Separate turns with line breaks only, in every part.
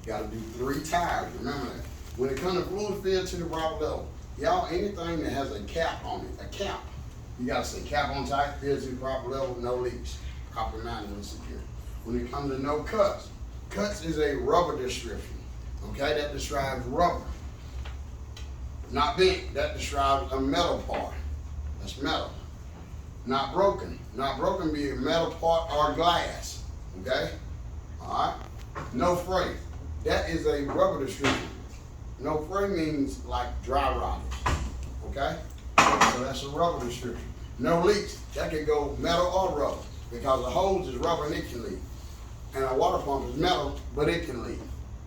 Gotta do 3 tires, remember that. When it comes to fluid fill to the proper level, y'all, anything that has a cap on it, a cap, you gotta say cap on tight, fill to the proper level, no leaks, properly mounted and secure. When it comes to no cuts, cuts is a rubber description, okay? That describes rubber. Not bent, that describes a metal part. That's metal. Not broken. Not broken be a metal part or glass, okay? All right? No fray. That is a rubber description. No fray means like dry rotted, okay? So that's a rubber description. No leaks. That could go metal or rubber because the hose is rubber and it can leak. And a water pump is metal, but it can leak.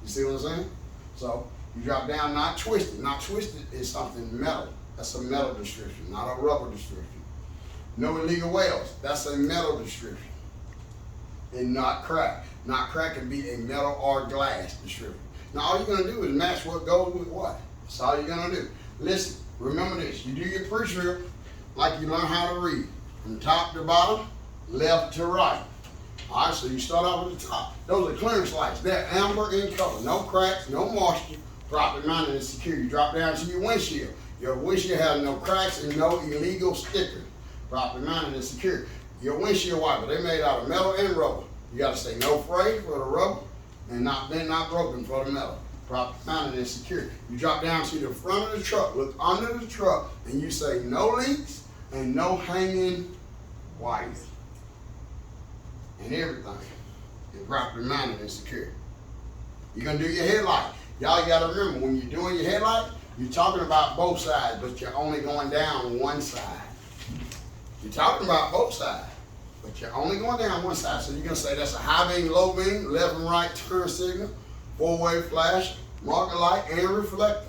You see what I'm saying? So you drop down, not twisted. Not twisted is something metal. That's a metal description, not a rubber description. No illegal welds. That's a metal description. And not crack. Not crack can be a metal or glass description. Now all you're gonna do is match what goes with what. That's all you're gonna do. Listen, remember this. You do your pre-strip like you learn how to read. From top to bottom, left to right. All right, so you start off at the top. Those are clearance lights. They're amber in color. No cracks, no moisture, properly mounted and secure. You drop down to your windshield. Your windshield has no cracks and no illegal stickers. Properly mounted and secure. Your windshield wiper, they're made out of metal and rubber. You gotta say no fray for the rubber and not bent, not broken for the metal. Properly mounted and secure. You drop down to the front of the truck, look under the truck, and you say no leaks and no hanging wires. And everything is properly mounted and secure. You're gonna do your headlight. Y'all gotta remember, when you're doing your headlight, you're talking about both sides, but you're only going down one side. You're talking about both sides, but you're only going down one side. So you're gonna say that's a high beam, low beam, left and right turn signal, 4-way flash, marker light, and reflector.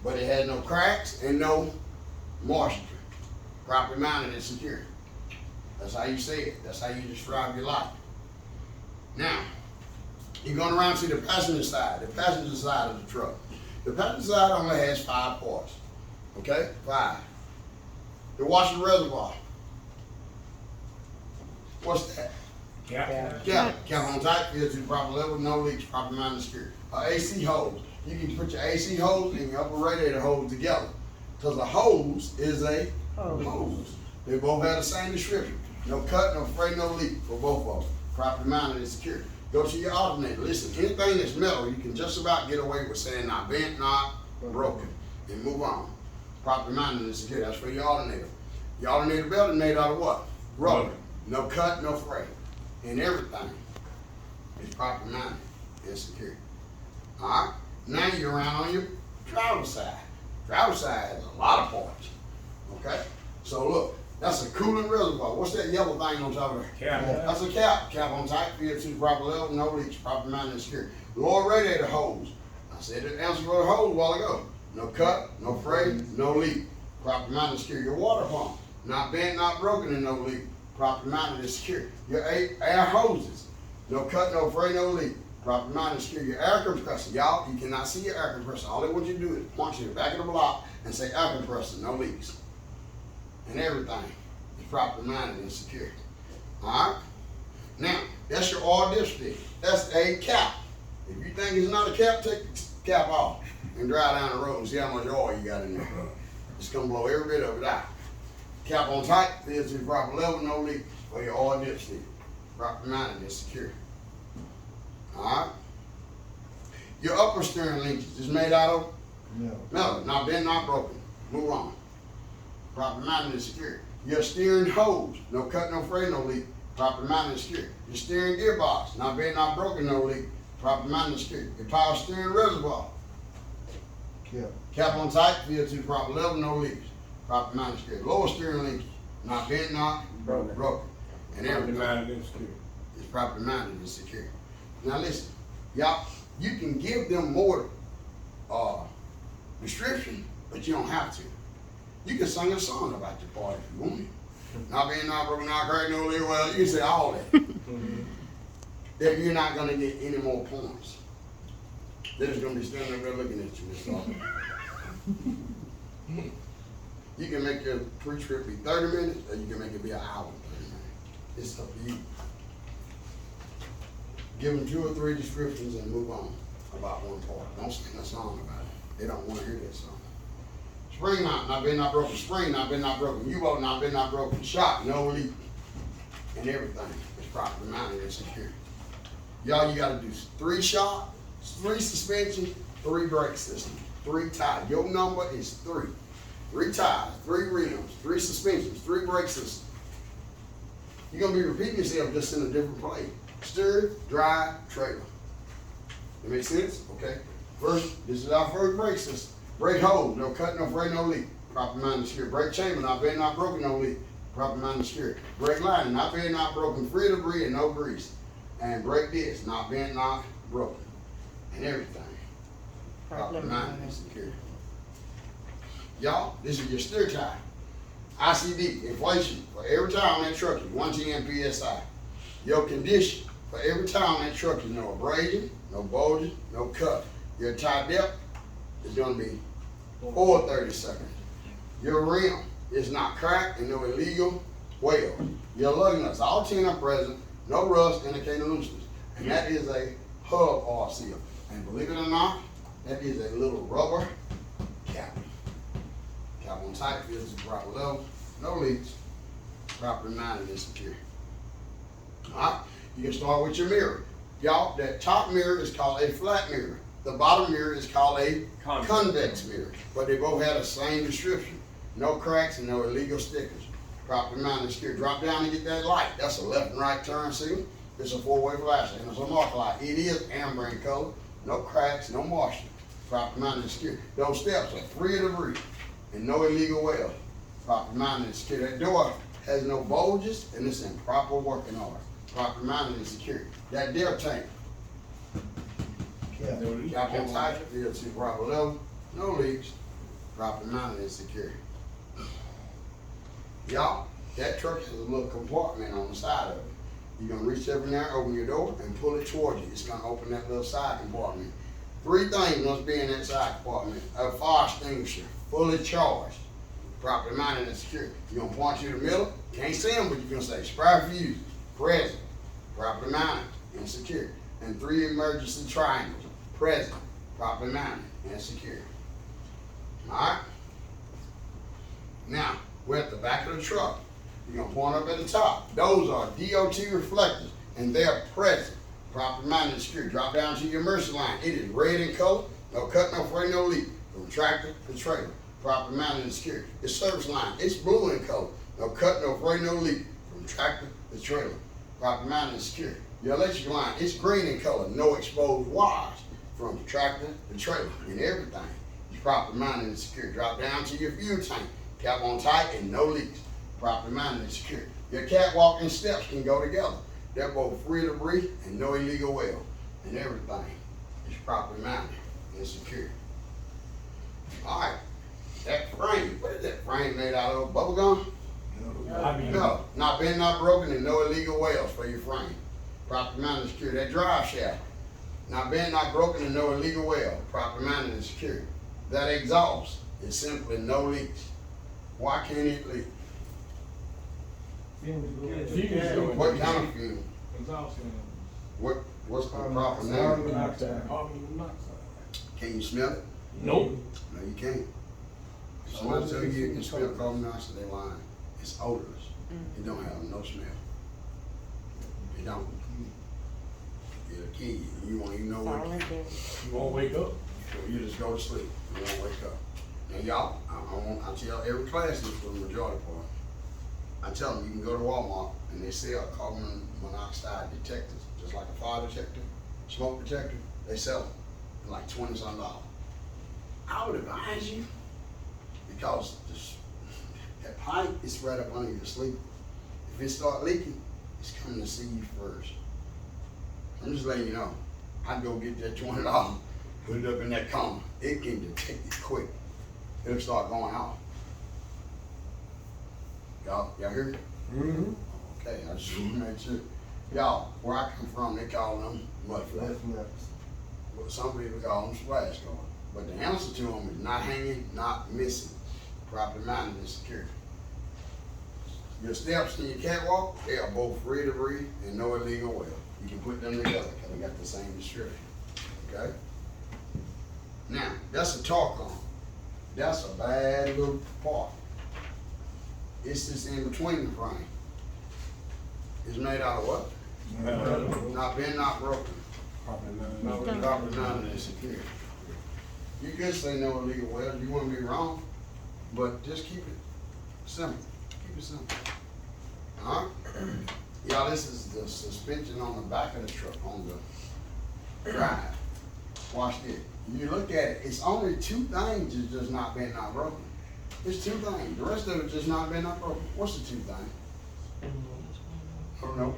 But it had no cracks and no moisture. Properly mounted and secure. That's how you say it. That's how you describe your light. Now, you're going around to the passenger side of the truck. The passenger side only has 5 parts. Okay? 5. The washer reservoir. What's that?
Cap.
Cap on tight, fill to the proper level, no leaks, properly mounted and secure. AC hose. You can put your AC hose and your upper radiator hose together. Because a hose is a hose. They both have the same description. No cut, no fray, no leak for both of them. Properly mounted and secure. Go to your alternator. Listen, anything that's metal, you can just about get away with saying not bent, not broken, and move on. Properly mounted and secure. That's for your alternator. Your alternator belt is made out of what? Rubber. No cut, no fray. And everything is properly mounted and secure. All right? Now you're around on your driver's side. Driver's side has a lot of parts. Okay? So look. That's a coolant reservoir. What's that yellow thing on top of there?
Cap.
That's a cap. Cap on tight, fill to the proper level, no leaks, proper mounted and secure. Lower radiator hose. I said the answer for the hose a while ago. No cut, no fray, no leak. Proper mounted and secure. Your water pump. Not bent, not broken, and no leak. Proper mounted and secure. Your air hoses. No cut, no fray, no leak. Proper mounted and secure. Your air compressor. Y'all, you cannot see your air compressor. All they want you to do is punch in the back of the block and say air compressor, no leaks. And everything is properly mounted and secure. All right? Now, that's your oil dip stick. That's a cap. If you think it's not a cap, take the cap off and drive down the road and see how much oil you got in there. It's gonna blow every bit of it out. Cap on tight, fill to the proper level, no leak for your oil dip stick. Properly mounted and secure. All right? Your upper steering linkages is made out of metal, not bent, not broken. Move on. Properly mounted and secure. Your steering hose, no cut, no fray, no leak. Properly mounted and secure. Your steering gearbox, not bent, not broken, no leak. Properly mounted and secure. Your power steering reservoir. Cap on tight, fill to the proper level, no leaks. Properly mounted and secure. Lower steering linkage, not bent, not broken. And everything is properly mounted and secure. Now listen, y'all, you can give them more description, but you don't have to. You can sing a song about your part if you want it. Not being, not broken, not cracked, no leak. Well, you can say all that. Then you're not gonna get any more points. They're just gonna be standing there looking at you. That's all. You can make your pre-trip be 30 minutes, or you can make it be an hour and 30 minutes. It's up to you. Give them 2 or 3 descriptions and move on. about one part. Don't sing a song about it. They don't want to hear that song. Spring not been not broken. Spring not been not broken. U-boat not been not broken. Shock, no leak. And everything is properly mounted and secure. Y'all, you gotta do 3 shock, 3 suspension, 3 brake system, 3 tires. Your number is 3. 3 tires, 3 rims, 3 suspensions, 3 brake systems. You're gonna be repeating yourself just in a different place. Steer, drive, trailer. That make sense? Okay. First, this is our first brake system. Brake hose, no cut, no fray, no leak. Proper mounted and secure. Brake chamber, not bent, not broken, no leak. Proper mounted and secure. Brake lining, not bent, not broken, free of debris and no grease. And brake disc, not bent, not broken. And everything. Proper mounted and secure. Y'all, this is your steer tire. ICD, inflation, for every tire on that truck is 110 PSI. Your condition, for every tire on that truck is no abrasion, no bulging, no cut. Your tire depth is gonna be 4/32. Your rim is not cracked and no illegal weld. Your lug nuts, all 10 are present, no rust indicating looseness. And that is a hub oil seal. And believe it or not, that is a little rubber cap. Cap on tight, feels the proper level, no leaks, properly mounted and secure. Alright, you can start with your mirror. Y'all, that top mirror is called a flat mirror. The bottom mirror is called a convex mirror. But they both have the same description. No cracks and no illegal stickers. Properly mounted and secure. Drop down and get that light. That's a left and right turn signal. It's a 4-way flashlight and it's a marker light. It is amber in color. No cracks, no moisture. Properly mounted and secure. Those steps are free of debris and no illegal weld. Properly mounted and secure. That door has no bulges and it's in proper working order. Properly mounted and secure. That dip tank. Cap on tight, feel to proper level, no leaks, properly mounted and secure. Y'all, that truck has a little compartment on the side of it. You're gonna reach up in there, open your door, and pull it towards you. It's gonna open that little side compartment. 3 things must be in that side compartment. A fire extinguisher, fully charged, properly mounted and secure. You're gonna point to the middle, can't see them, but you're gonna say spray fuse, present, properly mounted and secure. And 3 emergency triangles, present, properly mounted and secure. Alright? Now, we're at the back of the truck. You're gonna point up at the top. Those are DOT reflectors and they're present, properly mounted and secure. Drop down to your emergency line. It is red in color, no cut, no fray, no leak. From tractor to trailer, properly mounted and secure. Your service line, it's blue in color, no cut, no fray, no leak. From tractor to trailer, properly mounted and secure. Your electric line, it's green in color, no exposed wires. From tractor to trailer and everything is properly mounted and secure. Drop down to your fuel tank, cap on tight and no leaks, properly mounted and secure. Your catwalk and steps can go together. They're both free of debris and no illegal weld. And everything is properly mounted and secure. All right, that frame, what is that frame made out of? Bubble gum? No, not bent, not broken, and no illegal welds for your frame. Properly mounted and secure. That drive shaft, not bent, not broken, and no illegal weld. Properly mounted and secure. That exhaust is simply no leaks. Why can't it leak? What kind of fuel? What's the proper name? Can you smell it?
Nope.
No, you can't. If somebody tell you can smell carbon monoxide, they lying. It's odorless. It don't have no smell. It don't. It'll kill you. You won't even know what.
You won't wake up.
So you just go to sleep. You won't wake up. Now y'all, I tell every class this for the majority part. I tell them you can go to Walmart and they sell carbon monoxide detectors, just like a fire detector, smoke detector. They sell them for like $20-something. I would advise you, because that pipe is right up under your sleep. If it start leaking, it's coming to see you first. I'm just letting you know. I'd go get that $20, put it up in that coma. It can detect it quick. It'll start going off. Y'all hear me?
Mm-hmm.
Okay, I just want to make sure. Y'all, where I come from, they call them mud flaps. Well, some people call them splash guards. But the answer to them is not hanging, not missing. Properly mounted and secure. Your steps and your catwalk, they are both free to breathe and no illegal weld. You can put them together because they got the same description. Okay? Now, that's a torque on. That's a bad little part. It's just in between the frame. It's made out of what? Not bent, not broken. Property minded and secure. You could say no illegal weld, you wouldn't be wrong, but just keep it simple. Keep it simple. Alright? Y'all, this is the suspension on the back of the truck, on the drive. Watch this. You look at it, it's only two things that's just not bent, not broken. It's two things. The rest of it just not bent, not broken. What's the two things? Oh, no.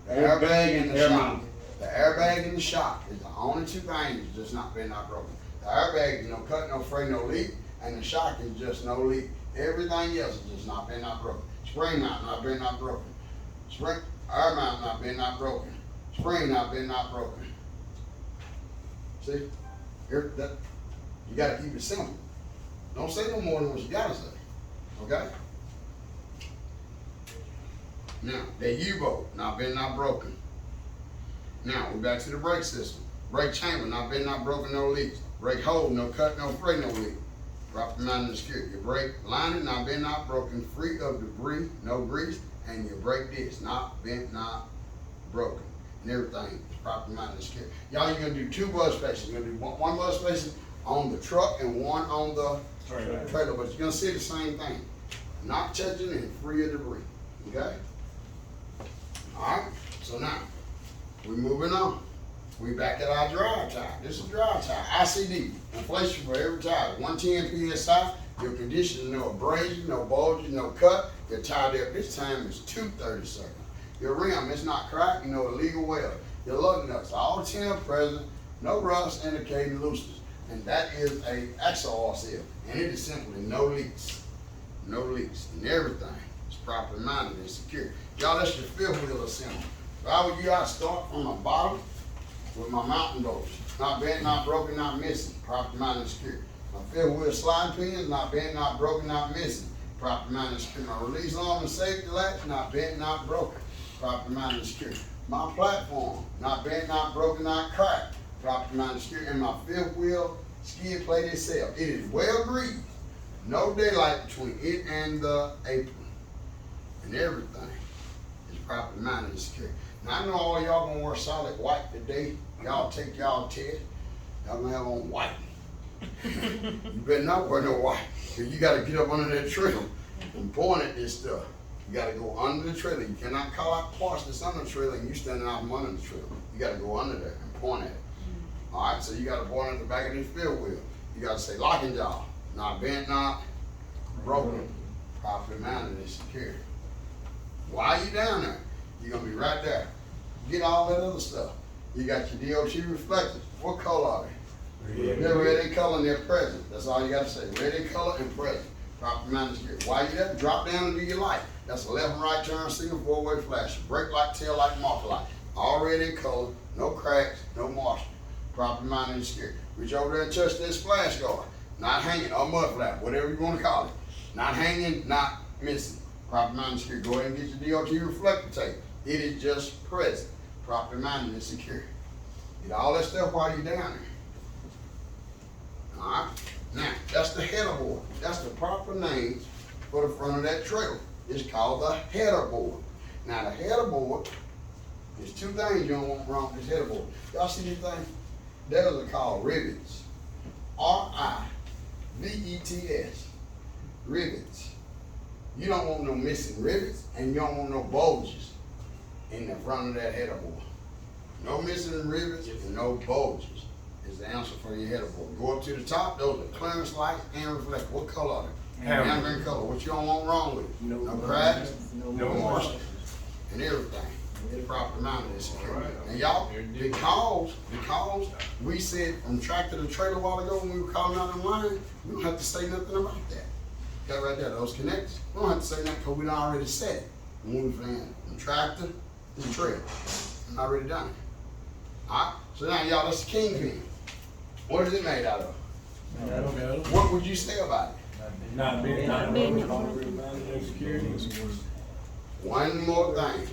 The airbag and the shock. The airbag and the shock is the only two things that's just not bent, not broken. The airbag is no cut, no fray, no leak, and the shock is just no leak. Everything else is just not bent, not broken. Spring mount, not bent, not broken. Spring, air mount, not bent, not broken. Spring, not bent, not broken. See? Here, that, you gotta keep it simple. Don't say no more than what you gotta say. Okay? Now, the U-bolt, not bent, not broken. Now, we're back to the brake system. Brake chamber, not bent, not broken, no leaks. Brake hole, no cut, no fray, no leak. Property minded and secure. Your brake lining, not bent, not broken, free of debris, no grease, and your brake disc, not bent, not broken. And everything is property minded and secure. Y'all, you're gonna do two buzz spaces. You're gonna do one buzz space on the truck and one on the trailer, but you're gonna see the same thing. Not touching and free of debris. Okay? Alright, so now, we're moving on. We back at our drive tire. This is drive tire, ICD, inflation for every tire. 110 PSI, your condition, no abrasion, no bulging, no cut. Your tire there, this time is 2/32. Your rim, it's not cracked, no illegal weld. Your lug nuts, all 10 present, no rust indicating looseness. And that is a axle oil seal. And it is simply no leaks. No leaks. And everything is properly minded and secure. Y'all, that's your fifth wheel assembly. If I were you, I'd start from the bottom with my mountain bolts. Not bent, not broken, not missing. Properly minded and secure. My fifth wheel sliding pins, not bent, not broken, not missing. Properly minded and secure. My release arm and safety latch, not bent, not broken. Properly minded and secure. My platform, not bent, not broken, not cracked. Properly minded and secure. And my fifth wheel skid plate itself. It is well greased. No daylight between it and the apron. And everything is properly minded and secure. Now I know all y'all gonna wear solid white today. Y'all take y'all test. Y'all gonna have on white. You better not wear no white. Cause you gotta get up under that trailer and point at this stuff. You gotta go under the trailer. You cannot call out parts that's under the trailer and you standing out from under the trailer. You gotta go under there and point at it. All right, so you gotta point at the back of this fifth wheel. You gotta say locking jaw, not bent, not broken, properly mounted and secure. While you down there, you're gonna be right there. Get all that other stuff. You got your DOT reflectors. What color are they? They're red in color and they're present. That's all you gotta say. Red in color and present. Properly mounted and secure. While you there, drop down and do your light. That's a left and right turn signal, four-way flash. Brake light, tail light, marker light. All red in color, no cracks, no moisture. Properly mounted and secure. Reach over there and touch this splash guard. Not hanging, or mud flap, whatever you want to call it. Not hanging, not missing. Properly mounted and secure. Go ahead and get your DOT reflector tape. It is just present. Properly mounted and secure. Get all that stuff while you're down there. All right. Now, that's the header board. That's the proper name for the front of that trailer. It's called the header board. Now, the header board, there's two things you don't want wrong with this header board. Y'all see this thing? Those are called rivets. R-I-V-E-T-S. Rivets. You don't want no missing rivets and you don't want no bulges in the front of that header board. No missing rivets and no bulges is the answer for your header board. Go up to the top, those are clearance lights and reflector. What color are they? Hammer color. What you don't want wrong with it? No cracks, no moisture, and everything. Proper mounted and secure. And y'all, because we said from tractor to trailer a while ago when we were calling out in line, we don't have to say nothing about that. Got right there, those connectors. We don't have to say nothing because we done already said it. When we were from tractor to trailer. Already done it. Alright, so now y'all, that's the kingpin. What is it made out of? What would you say about it?
Not being
One more thing.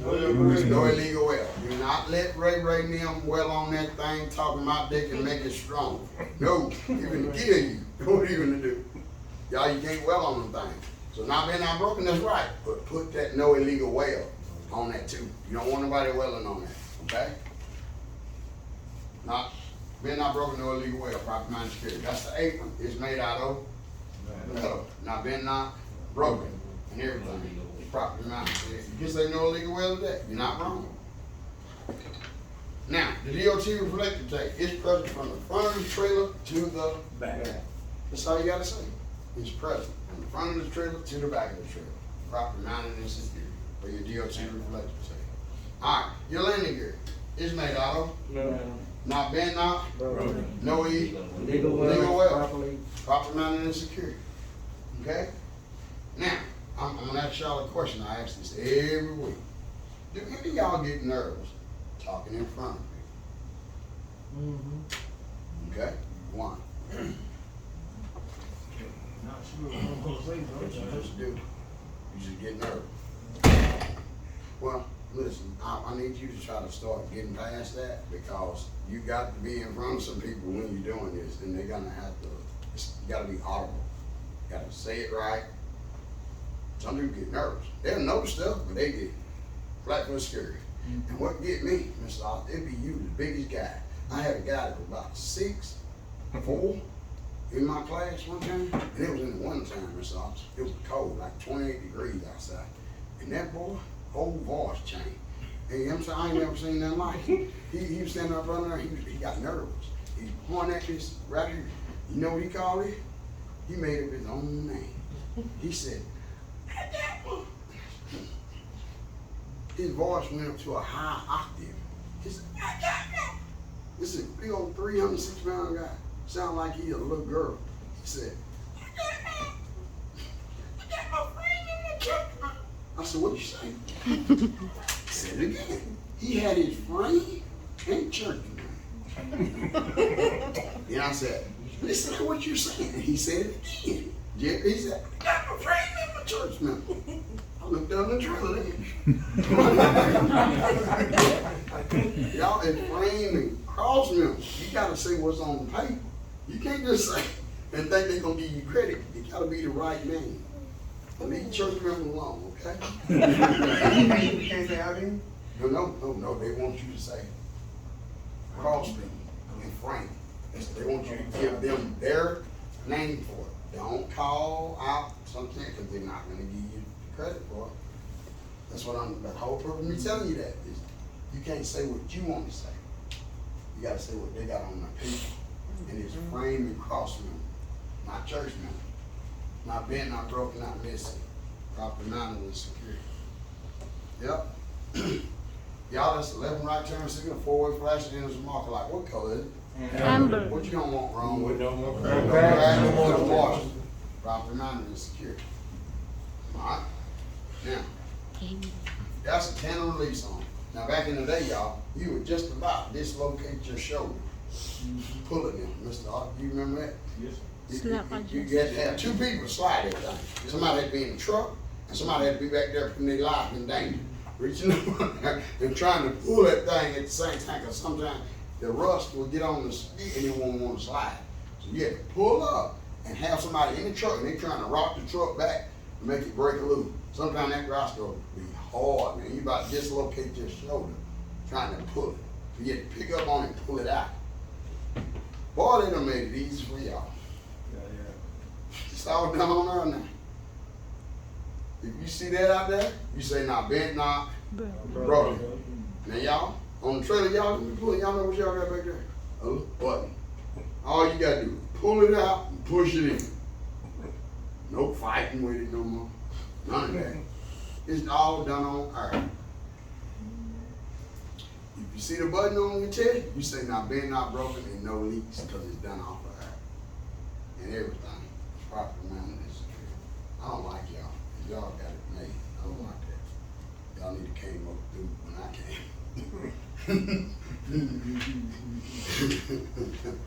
No illegal well. Do not let Ray and them well on that thing talking about they can make it strong. No, even to kill you. What are you gonna do? Y'all, you can't well on them things. So not being not broken, that's right. But put that no illegal well on that too. You don't want nobody welling on that, okay? Not being not broken, no illegal well, property management security. That's the apron. It's made out of metal. Not being not broken and everything. Property management. If you just say no illegal well to that, you're not wrong. Now, the DOT reflector tape is present from the front of the trailer to the back. That's all you gotta say. It's present from the front of the trailer to the back of the trailer. Property management and security for your DOT reflector tape. All right, your landing gear is made out of not bent, not broken. No legal well. Property management and security. Okay? Now, I'm gonna ask y'all a question. I ask this every week. Do any of y'all get nervous talking in front of me? Okay? One.
Not sure what I'm gonna say,
What you
bro.
just do? You just get nervous. Well, listen, I need you to try to start getting past that because you got to be in front of some people when you're doing this, and they're gonna have to. You gotta be audible. You gotta say it right. Some people get nervous. They'll know stuff, but they get flat-foot scary. And what get me, Mr. Oz, it be you, the biggest guy. I had a guy that was about 6'4" in my class one time, and it was in the wintertime, Mr. Oz. It was cold, like 28 degrees outside. And that boy, whole voice changed. And I'm saying, I ain't never seen nothing like it. He was standing up running there, he got nervous. He pointing at this right here. You know what he called it? He made up his own name. He said, his voice went up to a high octave. He said, this is a big old 306-pound guy. Sound like he's a little girl. He said, I said, what you say? He said it again. He had his frame and church man. And I said, listen to what you're saying. And he said it again. He said, I got my frame and my church man. I looked down the trailer then. Y'all, it's frame and cross members. You gotta say what's on the paper. You can't just say and think they're gonna give you credit. It gotta be the right name. Leave church members alone, okay?
You can't say I mean?
No. They want you to say cross them and frame. They want you to give them their name for it. Don't call out something because they're not going to give you the credit for it. That's what the whole purpose of me telling you that is you can't say what you want to say. You got to say what they got on their paper. And it's frame and cross them, not church members. Not bent, not broken, not missing. Proper management and security. Yep. Y'all, that's 11 right turn signal, 4-way flash, and then there's a marker light. What color is it?
Amber.
What you don't want wrong with it?
No more
No crash, no more wash. Proper management and security. Alright? Now, that's a 10 release on it. Now back in the day, y'all, you would just about dislocate your shoulder. Pulling them, Mr. Art. You remember that?
Yes.
You had to have two people slide everything. Somebody had to be in the truck, and somebody had to be back there putting their life in danger. Reaching up and trying to pull that thing at the same time, because sometimes the rust will get on the seat and it won't want to slide. So you had to pull up and have somebody in the truck, and they're trying to rock the truck back to make it break loose. Sometimes that rust will be hard, man. You about to dislocate your shoulder trying to pull it. So you have to pick up on it and pull it out. Boy, they done made it easy for y'all. It's all done on there now. If you see that out there, you say, nah, bent, not broken. Now y'all, on the trailer, y'all know what y'all got back there? A little button. All you gotta do is pull it out and push it in. No fighting with it no more. None of that. It's all done on earth. If you see the button on your chest, you say, nah, bent, not broken, and no leaks, because it's done off of earth. And everything. Proper management is secure. I don't like y'all. Y'all got it made. I don't like that. Y'all need to came up through when I came.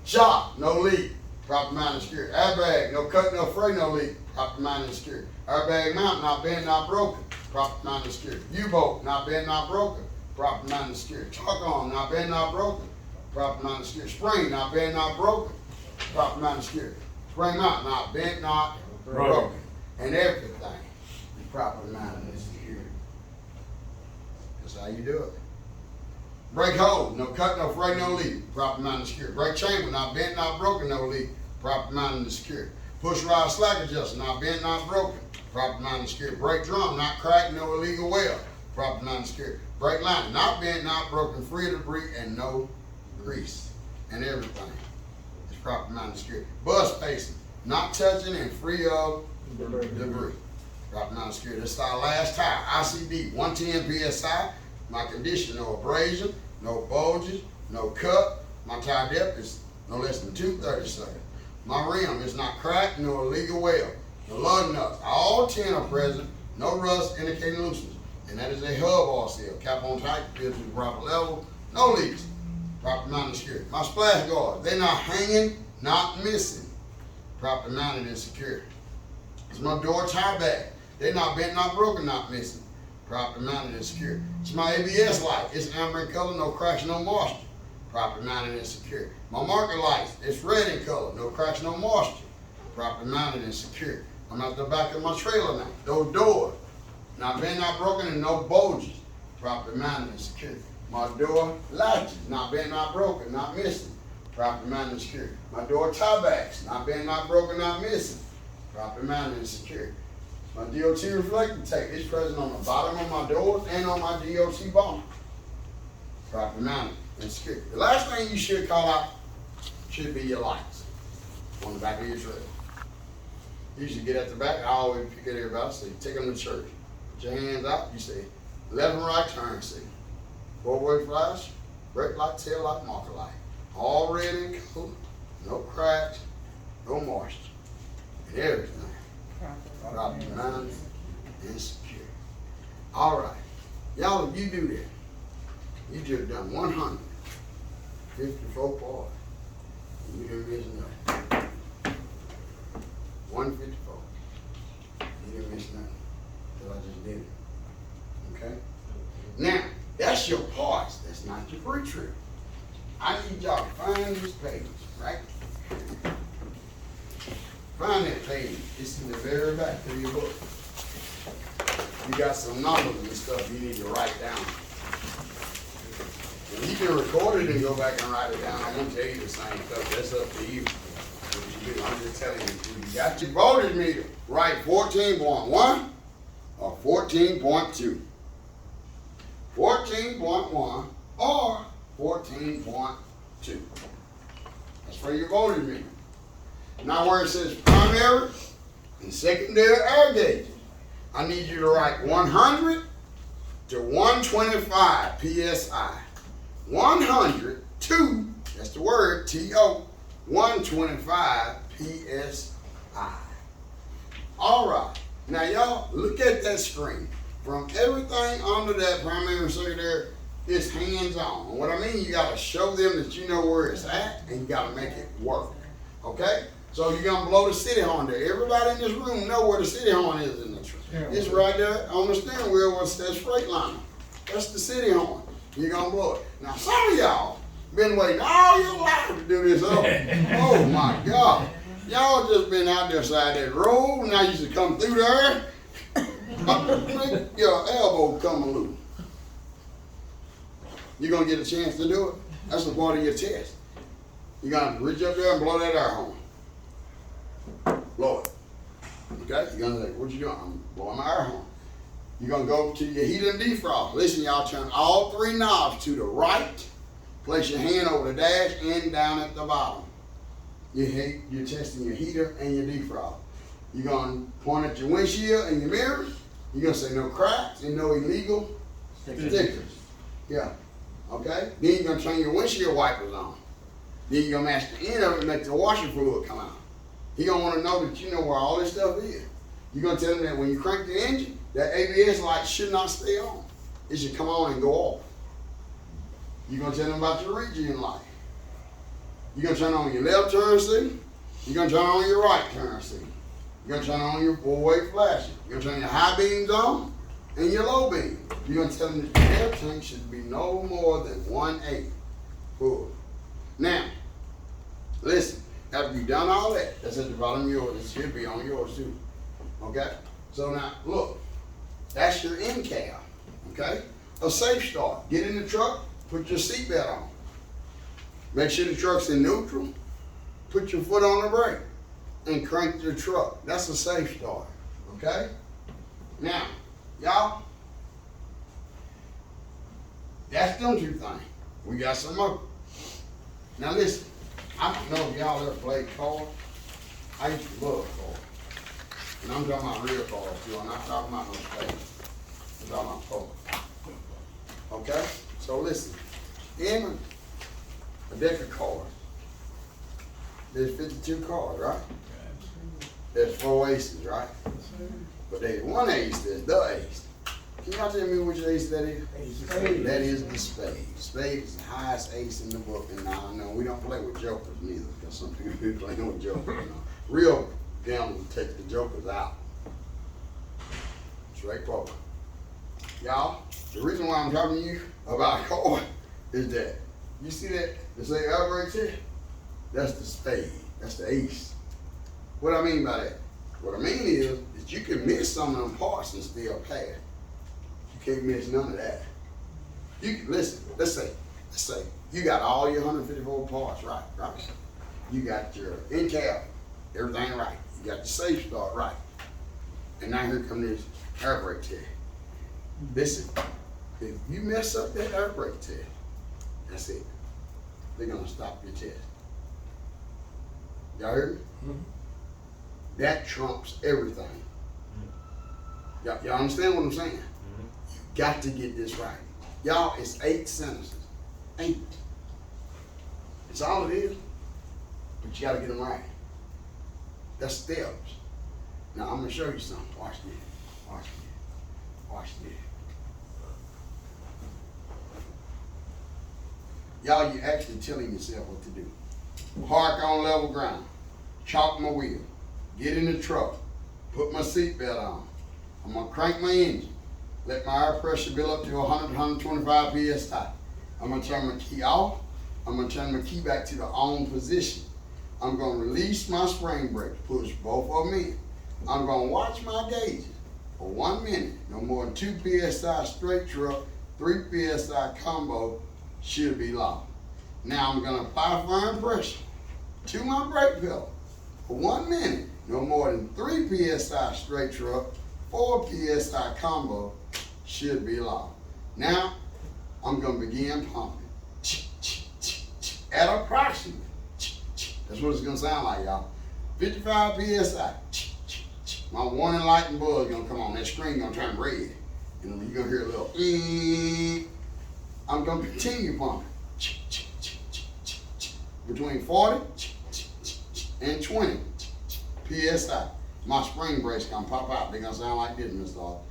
Shock, no leak. Proper management secure. Airbag, no cut, no fray, no leak. Proper management secure. Airbag mount, not bent, not broken. proper amount of security. U-boat, not bent, not broken, proper amount of security. Truck arm, not bent, not broken, proper amount of security. Spring, not bent, not broken, proper amount of security. Spring mount, not bent, not broken. And everything, proper amount of security. That's how you do it. Brake hose, no cut, no fray, no leak, proper amount of security. Brake chamber, not bent, not broken, no leak, proper amount of security. Push rod slack adjuster, not bent, not broken, proper amount of security. Brake drum, not cracked, no illegal weld, proper amount of security. Brake liner, not bent, not broken, free of debris, and no grease. And everything is proper amount of security. Bus spacing, not touching and free of debris. Proper amount of security. This is our last tire, ICD, 110 PSI. My condition, no abrasion, no bulges, no cut. My tire depth is no less than 2/32. My rim is not cracked, no illegal weld. The lug nuts, all 10 are present, no rust indicating looseness. And that is a hub oil seal. Cap on tight, filled to the proper level, no leaks. Proper amount of security. My splash guards, they're not hanging, not missing. Proper mounted and secure. It's my door tie bag. They're not bent, not broken, not missing. Proper mounted and secure. It's my ABS light. It's amber in color, no cracks, no moisture. Proper mounted and secure. My marker lights, it's red in color, no cracks, no moisture. Proper mounted and secure. I'm at the back of my trailer now. Those doors, not bent, not broken, and no bulges. Proper mounted and secure. My door latches, not bent, not broken, not missing. Proper mounted and secure. My door tie backs, not bent, not broken, not missing. Proper mounted and secure. My DOT reflector tape is present on the bottom of my doors and on my DOT bottom. Proper mounted and secure. The last thing you should call out should be your lights on the back of your trailer. You should get at the back. I always pick at everybody, say, take them to church. Put your hands out, you say, left and right turn signal. 4-way flash, brake light, tail light, marker light. All red in color, no cracks, no moisture, and everything. Proper mounted and secure. All right, y'all, if you do that, you just done 154 parts. You didn't miss nothing. 154. You didn't miss nothing. Because I just did it. Okay? Now, that's your parts. That's not your pre-trip. I need y'all to find this page, right? Find that page. It's in the very back of your book. You got some numbers and stuff you need to write down. And you can record it and go back and write it down. I'm going to tell you the same stuff. That's up to you. What you do. I'm just telling you. You got your voltage meter. Write 14.1 or 14.2. 14.1 or 14.2. That's for your voltage meter. Now where it says primary and secondary air gauges, I need you to write 100 to 125 PSI. 100 to, that's the word, T-O, 125 PSI. All right. Now y'all, look at that screen. From everything under that primary and secondary, it's hands-on. And what I mean, you gotta show them that you know where it's at and you gotta make it work. Okay? So you're gonna blow the city horn there. Everybody in this room know where the city horn is in the truck. It's right there on the steering wheel where it says Freightliner. That's the city horn. You're gonna blow it. Now some of y'all been waiting all your life to do this. Oh my God. Y'all just been out there side that road. Now you should come through there. Make your elbow come loose. You're gonna get a chance to do it. That's a part of your test. You're gonna reach up there and blow that air horn. Blow it. Okay? You're gonna say, what you doing? I'm blowing my air horn. You're gonna go to your heater and defrost. Listen, y'all, turn all 3 knobs to the right. Place your hand over the dash and down at the bottom. You're testing your heater and your defrost. You're gonna point at your windshield and your mirrors. You're gonna say no cracks and no illegal stickers. Yeah. Okay? Then you're gonna turn your windshield wipers on. Then you're gonna match the end of it and make the washer fluid come out. He's gonna wanna know that you know where all this stuff is. You're gonna tell him that when you crank the engine, that ABS light should not stay on. It should come on and go off. You're gonna tell him about your regen light. You're gonna turn on your left turn signal. You're gonna turn on your right turn signal. You're gonna turn on your 4-way flashing. You're gonna turn your high beams on And your low beam, you're gonna tell them that the air tank should be no more than 1/8 full. Now, listen, after you've done all that, that's at the bottom of yours, it should be on yours too. Okay? So now, look, that's your end cap. Okay? A safe start. Get in the truck, put your seatbelt on. Make sure the truck's in neutral, put your foot on the brake, and crank the truck. That's a safe start. Okay? Now, y'all, that's them two things. We got some more. Now listen, I don't know if y'all ever played cards. I used to love cards. And I'm talking about real cards too. I'm not talking about no spades. I'm talking about poker. Okay? So listen, in a deck of cards, there's 52 cards, right? There's 4 aces, right? But there's one ace that's the ace. Can y'all tell me which ace that is? That is the spade. Spade is the highest ace in the book, and now I know we don't play with jokers neither, because some people be playing with jokers. You know. Real gamblers take the jokers out. Straight poker. Y'all, the reason why I'm talking to you about a card is that you see that the say up right there? That's the spade. That's the ace. What I mean by that? What I mean is you can miss some of them parts and still pass. You can't miss none of that. You can listen. Let's say you got all your 154 parts right. You got your end cap, everything right. You got the safe start right. And now here comes this air brake test. Listen, if you mess up that air brake test, that's it. They're gonna stop your test. Y'all heard me? Mm-hmm. That trumps everything. Y'all understand what I'm saying? Mm-hmm. You got to get this right. Y'all, it's 8 sentences. 8. It's all it is. But you gotta get them right. That's steps. Now I'm gonna show you something. Watch this. Watch this. Watch this. Y'all, you're actually telling yourself what to do. Park on level ground. Chalk my wheel. Get in the truck. Put my seatbelt on. I'm gonna crank my engine. Let my air pressure build up to 100, 125 psi. I'm gonna turn my key off. I'm gonna turn my key back to the on position. I'm gonna release my spring brakes, push both of them in. I'm gonna watch my gauges for 1 minute. No more than 2 psi straight truck, 3 psi combo should be locked. Now I'm gonna apply firm pressure to my brake pedal for 1 minute. No more than 3 psi straight truck, 4 psi combo should be locked. Now I'm gonna begin pumping at approximately. That's what it's gonna sound like, y'all. 55 psi. My warning light and buzz gonna come on. That screen gonna turn red, and you're gonna hear a little. I'm gonna continue pumping between 40 and 20 psi. My spring brakes gonna pop out. They're gonna sound like this, Mr. Hall.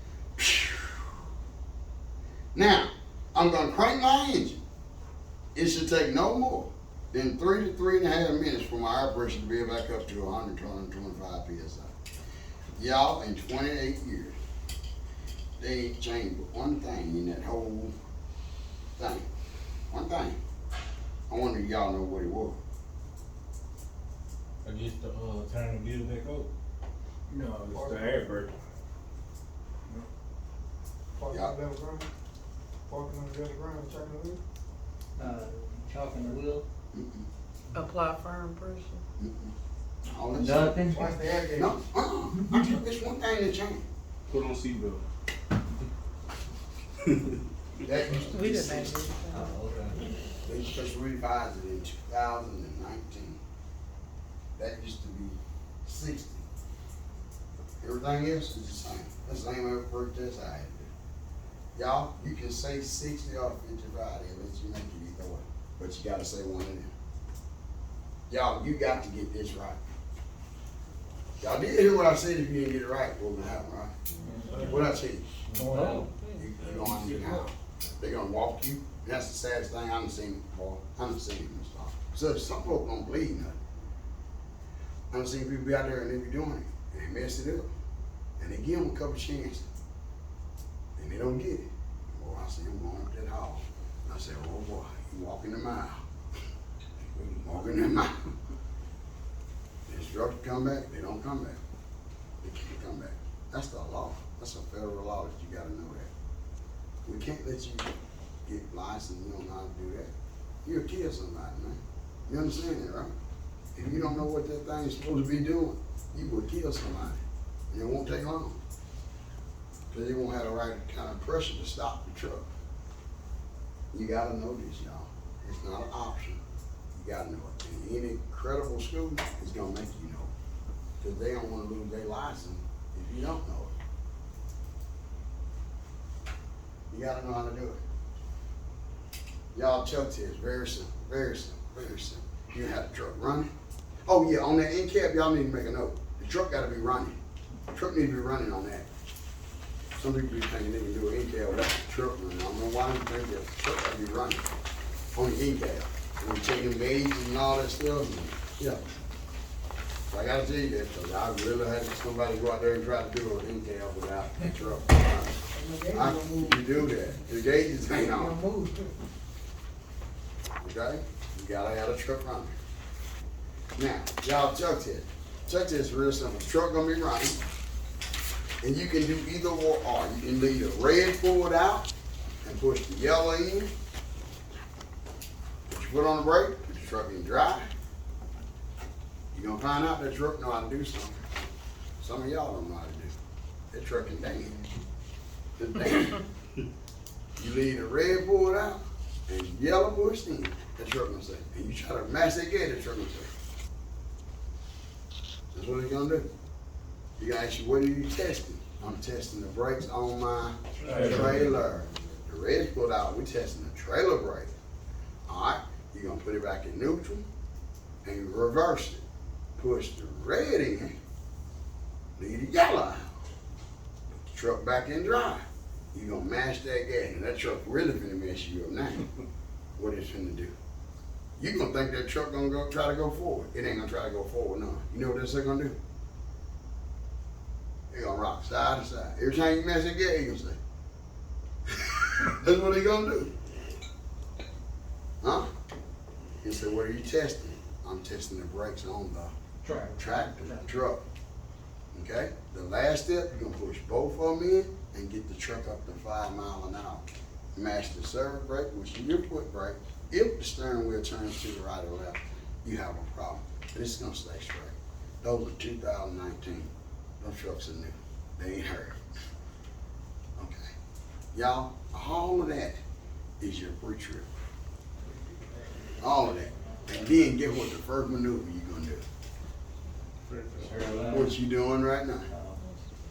Now I'm gonna crank my engine. It should take no more than 3 to 3.5 minutes for my air pressure to be back up to 100 to 125 psi. Y'all, in 28 years, they ain't changed but one thing in that whole thing. One thing. I wonder if y'all know what it was.
I guess the turn the wheel back up.
No,
It's the air brake.
Parking
Yeah.
on the level ground. Parking on the level ground, checking the wheel.
Chalking the wheel.
Apply firm pressure.
All that
Nothing.
Watch the air gauge.
No, I tell you, it's one thing that changed.
Put on seatbelt.
That used to
We
be
didn't
60.
make it.
Oh, okay.
They just revised it in 2019. That used to be 60. Everything else is the same. That's the same air brake test I had to do. Y'all, you can say 60 or 55, they'll let you make it either way. But you gotta say one of them. Y'all, you got to get this right. Y'all did hear what I said. If you didn't get it right, what would happen, right? What I tell you? You're going to how? They're gonna walk you. That's the saddest thing I've seen before. I've seen it, Mr. Hall. So some folks don't believe nothing. I've seen people be out there and they be doing it. And they mess it up. And they give them a couple chances. and they don't get it. Boy, I see him going up that hall. And I said, oh boy, he walking the mile. Walking the mile. The instructors come back, they don't come back. They can't come back. That's the law. That's a federal law that you gotta know that. We can't let you get licensed, you don't know how to do that. You'll kill somebody, man. You understand that, right? If you don't know what that thing is supposed to be doing, you will kill somebody. And it won't take long. Because they won't have the right kind of pressure to stop the truck. You gotta know this, y'all. It's not an option. You gotta know it. And any credible school is gonna make you know it. Because they don't wanna lose their license if you don't know it. You gotta know how to do it. Y'all chuck test, very simple, very simple, very simple. You have the truck running. Oh yeah, on that end cap, y'all need to make a note. The truck gotta be running. The truck needs to be running on that. Some people be thinking they can do an end cap without the truck running. I don't know why they think that the truck gotta be running on the end cap. When you take them gauges and all that stuff, and, yeah. So I gotta tell you that, because I really had somebody go out there and try to do an end cap without the truck running. You do that. The gauges ain't on. Okay? You gotta have a truck running. Now, y'all chuck test. Chuck test is real simple. The truck gonna be running. And you can do either or. You can leave the red forward out and push the yellow in. Put your foot on the brake, put your truck in dry. You're gonna find out that truck know how to do something. Some of y'all don't know how to do. That truck is dang. It's dang. You leave the red forward out and yellow pushed in. That truck gonna say. And you try to match that gate, that truck gonna say. That's what it's gonna do. You gotta ask you, what are you testing? I'm testing the brakes on my trailer. The red's put out, we're testing the trailer brake. All right, you're gonna put it back in neutral and reverse it. Push the red in, leave the yellow out. Put the truck back in dry. You're gonna mash that gas, and that truck really finna mess you up now. What it's finna do? You gonna think that truck gonna go try to go forward. It ain't gonna try to go forward, no. You know what that's gonna do? They gonna rock side to side. Every time you mess that gas, you gonna say. That's what they gonna do. Huh? He said, what are you testing? I'm testing the brakes on the tractor, truck. Okay? The last step, you're gonna push both of them in and get the truck up to 5 miles an hour. Mash the servo brake, which is your foot brake. If the steering wheel turns to the right or left, you have a problem. But it's gonna stay straight. Those are 2019. Those trucks are new. They ain't hurt. Okay. Y'all, all of that is your pre-trip. All of that. And then get what the first maneuver you're gonna do. What you doing right now?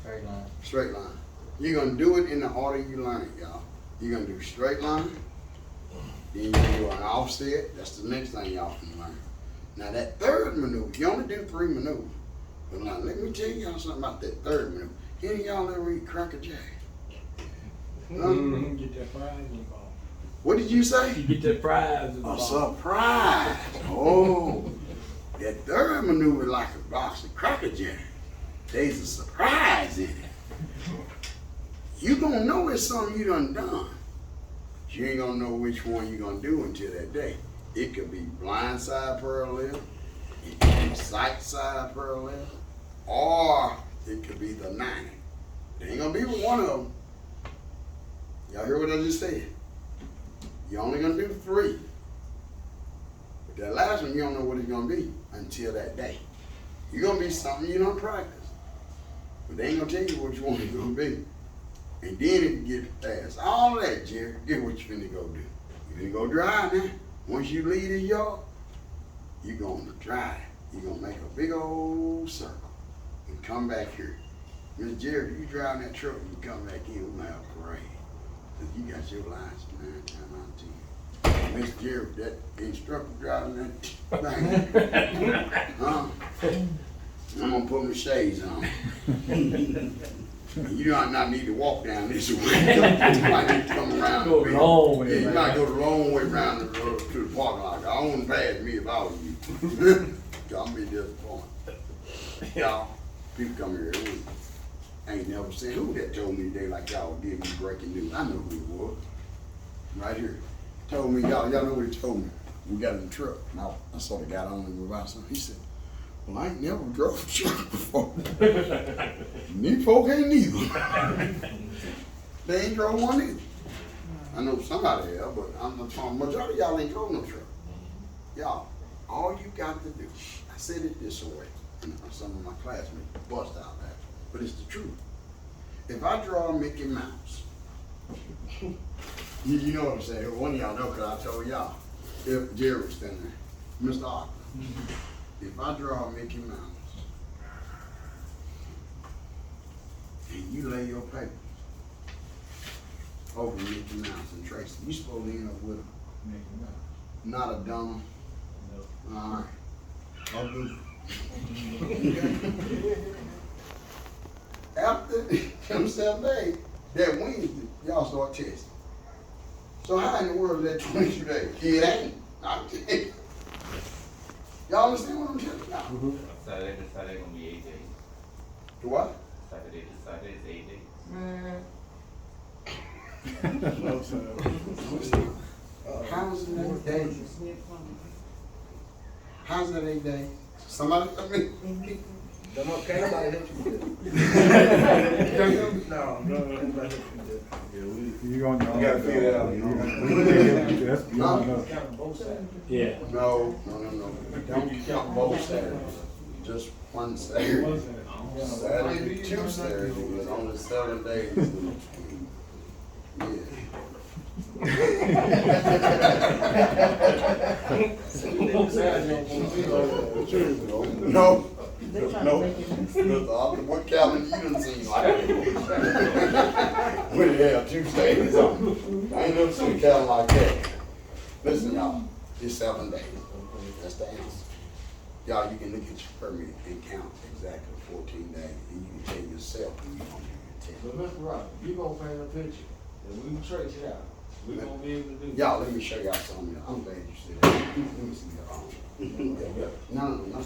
Straight line.
Straight line. You're gonna do it in the order you learn it, y'all. You're gonna do straight line. Then you do an offset. That's the next thing y'all can learn. Now that third maneuver, you only do 3 maneuvers. But now let me tell y'all something about that third maneuver. Any of y'all ever eat Cracker Jack?
Get that fries involved.
What did you say?
You get that fries
A
involved.
surprise. Oh, that third maneuver is like a box of Cracker Jack. There's a surprise in it. You gonna know it's something you done. You ain't gonna know which one you gonna do until that day. It could be blind side parallel, it could be sight side parallel, or it could be the 90. It ain't gonna be one of them. Y'all hear what I just said? You're only gonna do 3. But that last one, you don't know what it's gonna be until that day. You're gonna be something you don't practice. But they ain't gonna tell you which one it's gonna be. And then if you get past all of that, Jerry, get what you finna go do. You finna go drive now. Once you leave the yard, you're gonna drive. You're gonna make a big old circle and come back here. Miss Jerry, if you drive that truck and you come back in, we're gonna have a parade. Cause you got your license 9 times out of 10. Miss Jerry, that instructor driving that thing, huh? I'm gonna put my shades on. You do not need to walk down this way. You might need to come around.
Go the long way.
Yeah, you might go the long way around to the parking lot. I wouldn't pass me if I was you. I'm be disappointed. Y'all, people come here every week. I ain't never seen who that told me today like y'all give me breaking news. I know who it was. Right here. Told me, y'all know what he told me. We got in the truck. And I sort of got on and went by something. He said, well, I ain't never drove a truck before. Me folk ain't neither. They ain't drove one either. I know somebody have, but I'm not talking, majority of y'all ain't drove no truck. Y'all, all you got to do, I said it this way, and some of my classmates bust out that, but it's the truth. If I draw a Mickey Mouse, you know what I'm saying, one of y'all know because I told y'all, if Jerry was standing there, Mr. Arthur, if I draw a Mickey Mouse, and you lay your paper over Mickey Mouse and Tracy, you supposed to end up with a, not a Donald. All right. I'll do. After them 7 days, that Wednesday, y'all start testing. So how in the world is that 22 days? It ain't. I'm kidding. Y'all understand what I'm telling y'all?
Saturday to Saturday gonna be 8 days.
To what?
Saturday to Saturday is 8 days.
Man,
How's it 8 days? How's that 8 days? Somebody tell me.
Come on, can't nobody hit you with it. No, nobody hit you with it.
Yeah, you gotta
figure it out.
That's beyond us.
Count both sides.
Yeah.
No. Don't count both Saturdays. Just one Saturday. Saturday, Tuesday is only 7 days. No. What calendar you done seen like that? When they have Tuesdays on. I ain't never seen a calendar like that. Listen, y'all, it's 7 days. That's the answer. Y'all, you can look at your permit and count exactly 14 days, and you can tell yourself when you want to
But Mr. Rock, you gonna paint a picture, and we can trace it out. We gonna be able to do.
Y'all, let me show y'all something. I'm glad you said that. Let me see your No, not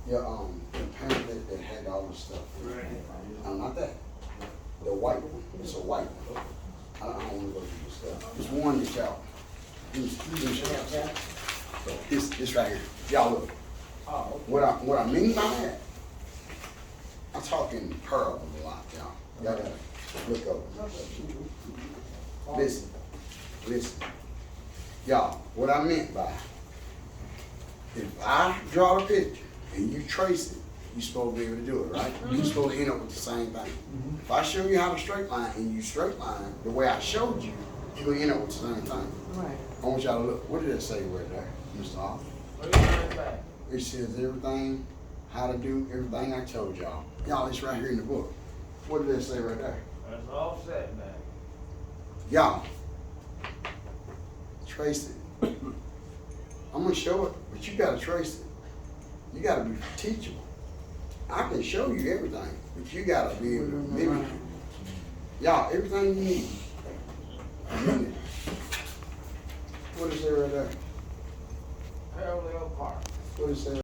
your the pamphlet that had all the stuff. Not that. The white one. It's a white one. I don't want to go through the stuff. It's one that y'all. Let me show y'all something. This right here. Y'all look.
Oh,
What I mean by that, I'm talking parables a lot, y'all. Y'all gotta look over. Listen. Y'all, what I meant by, if I draw the picture and you trace it, you're supposed to be able to do it, right? You're supposed to end up with the same thing. If I show you how to straight line and you straight line the way I showed you, you're gonna end up with the same thing.
right.
I want y'all to look. What did it say right there, Mr. Arthur?
what do you think back?
It says everything, how to do everything I told y'all. Y'all, it's right here in the book. What did it say right there?
That's all set back.
Y'all, trace it. I'm gonna show it, but you gotta trace it. You gotta be teachable. I can show you everything, but you gotta be able to mimic it. Y'all, everything you need. Mimic. What is it right there?
Parallel park.
What is that?